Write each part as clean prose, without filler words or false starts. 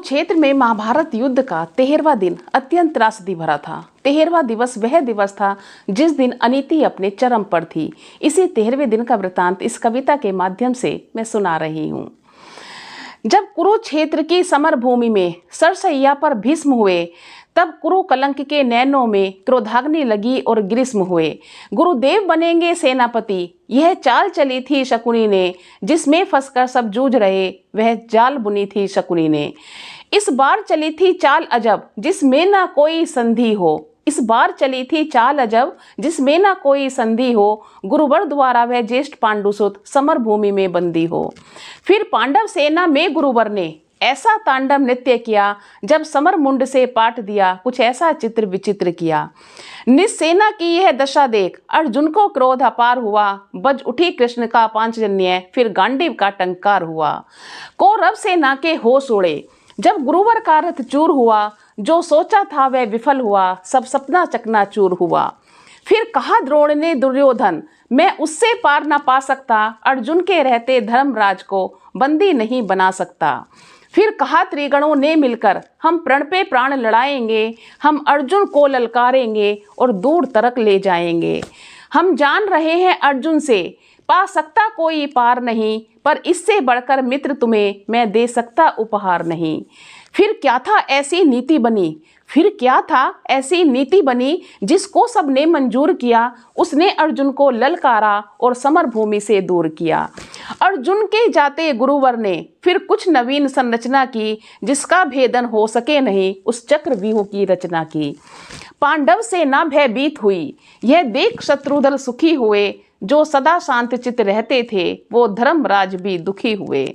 कुरुक्षेत्र में महाभारत युद्ध का 13वां दिन अत्यंत त्रासदी भरा था। 13वां दिवस वह दिवस था जिस दिन अनीति अपने चरम पर थी। इसी 13वें दिन का वृतांत इस कविता के माध्यम से मैं सुना रही हूँ। जब कुरुक्षेत्र की समर भूमि में सरसैया पर भीष्म हुए, तब कुरु कलंक के नैनों में क्रोधाग्नि लगी और ग्रीष्म हुए। गुरुदेव बनेंगे सेनापति, यह चाल चली थी शकुनी ने, जिसमें फंसकर सब जूझ रहे वह जाल बुनी थी शकुनी ने। इस बार चली थी चाल अजब, जिसमें ना कोई संधि हो। इस बार चली थी चाल अजब, जिसमें ना कोई संधि हो। गुरुवर द्वारा वह ज्येष्ठ पांडुसुत समर भूमि में बंदी हो। फिर पांडव सेना में गुरुवर ने ऐसा तांडव नृत्य किया, जब समर मुंड से पाट दिया कुछ ऐसा चित्र विचित्र किया। निस्सेना की यह दशा देख अर्जुन को क्रोध अपार हुआ। बज उठी कृष्ण का पांचजन्य, फिर गांडीव का टंकार हुआ। कौरव सेना के होश उड़े, जब गुरुवर का रथ चूर हुआ। जो सोचा था वह विफल हुआ, सब सपना चकनाचूर हुआ। फिर कहा द्रोण ने दुर्योधन, मैं उससे पार न पा सकता। अर्जुन के रहते धर्मराज को बंदी नहीं बना सकता। फिर कहा त्रिगणों ने मिलकर, हम प्रण पे प्राण लड़ाएंगे। हम अर्जुन को ललकारेंगे और दूर तक ले जाएंगे। हम जान रहे हैं अर्जुन से पा सकता कोई पार नहीं, पर इससे बढ़कर मित्र तुम्हें मैं दे सकता उपहार नहीं। फिर क्या था ऐसी नीति बनी, फिर क्या था ऐसी नीति बनी, जिसको सबने मंजूर किया। उसने अर्जुन को ललकारा और समर भूमि से दूर किया। अर्जुन के जाते गुरुवर ने फिर कुछ नवीन संरचना की, जिसका भेदन हो सके नहीं, उस चक्रव्यूह की रचना की। पांडव सेना भयभीत हुई, यह देख शत्रुदल सुखी हुए। जो सदा शांत चित्त रहते थे, वो धर्मराज भी दुखी हुए।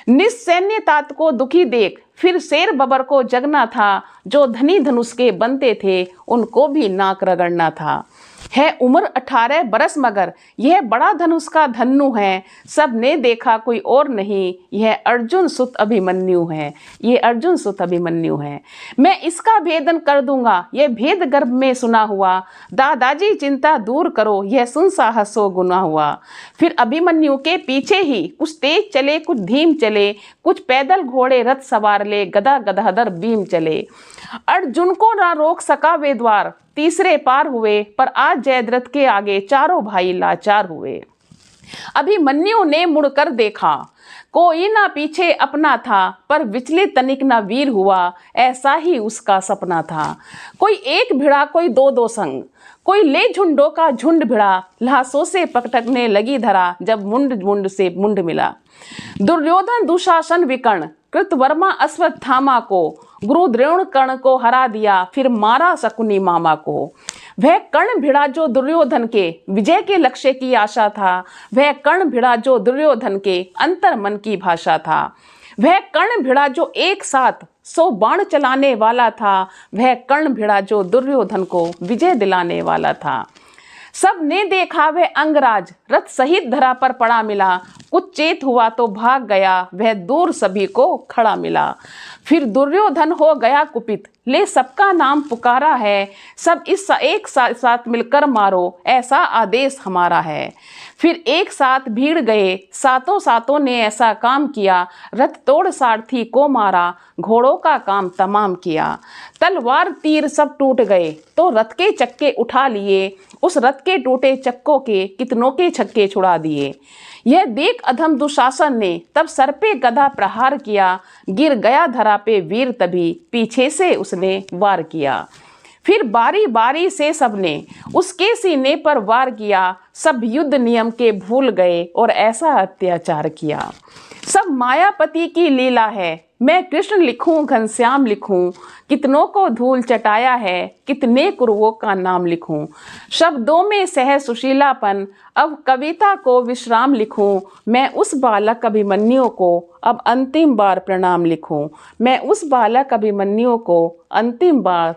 निस्सैन्य तात को दुखी देख फिर शेर बबर को जगना था। जो धनी धनुष के बनते थे, उनको भी नाक रगड़ना था। है उम्र 18 बरस मगर, यह बड़ा धनुष का धन्नु है। सबने देखा कोई और नहीं, यह अर्जुन सुत अभिमन्यु है। ये अर्जुन सुत अभिमन्यु है। मैं इसका भेदन कर दूंगा, यह भेद गर्भ में सुना हुआ। दादाजी चिंता दूर करो, यह सुन साहस सो गुना हुआ। फिर अभिमन्यु के पीछे ही कुछ तेज चले कुछ धीम चले। कुछ पैदल घोड़े रथ सवार ले, गदा गदाधर भीम चले। अर्जुन को ना रोक सका वे द्वार, तीसरे पार हुए। पर आज जयद्रथ के आगे चारों भाई लाचार हुए। अभिमन्यु ने मुड़कर देखा, कोई ना पीछे अपना था। पर विचलित तनिक ना वीर हुआ, ऐसा ही उसका सपना था। कोई एक भिड़ा कोई दो दो संग, कोई ले झुंडों का झुंड भिड़ा। लाशों से पटकने लगी धरा, जब मुंड मुंड से मुंड मिला। दुर्योधन दुशासन विकर्ण, कृतवर्मा अश्वत्थामा को। गुरु द्रोण कर्ण को हरा दिया, फिर मारा शकुनी मामा को। वह कर्ण भिड़ा जो दुर्योधन के विजय के लक्ष्य की आशा था। वह कर्ण भिड़ा जो दुर्योधन के अंतर मन की भाषा था। वह कर्ण भिड़ा जो एक साथ 100 बाण चलाने वाला था। वह कर्ण भिड़ा जो दुर्योधन को विजय दिलाने वाला था। सब ने देखा वह अंगराज, रथ सहित धरा पर पड़ा मिला। कुछ चेत हुआ तो भाग गया, वह दूर सभी को खड़ा मिला। फिर दुर्योधन हो गया कुपित, ले सबका नाम पुकारा है। सब इस एक साथ मिलकर मारो, ऐसा आदेश हमारा है। फिर एक साथ भीड़ गए, सातों सातों ने ऐसा काम किया। रथ तोड़ सारथी को मारा, घोड़ों का काम तमाम किया। तलवार तीर सब टूट गए, तो रथ के चक्के उठा लिए। उस रथ के टूटे चक्कों के कितनों के छक्के छुड़ा दिए। यह देख अधम दुशासन ने तब सर पे गदा प्रहार किया। गिर गया धरा पे वीर, तभी पीछे से उसने वार किया। फिर बारी बारी से सबने उसके सीने पर वार किया। सब युद्ध नियम के भूल गए और ऐसा अत्याचार किया। सब मायापति की लीला है, मैं कृष्ण लिखूं घनश्याम लिखूं। कितनों को धूल चटाया है, कितने कुरुओं का नाम लिखूं। शब्दों में सह सुशीलापन, अब कविता को विश्राम लिखूं। मैं उस बालक अभिमन्यु को अब अंतिम बार प्रणाम लिखूं। मैं उस बालक अभिमन्यु को अंतिम बार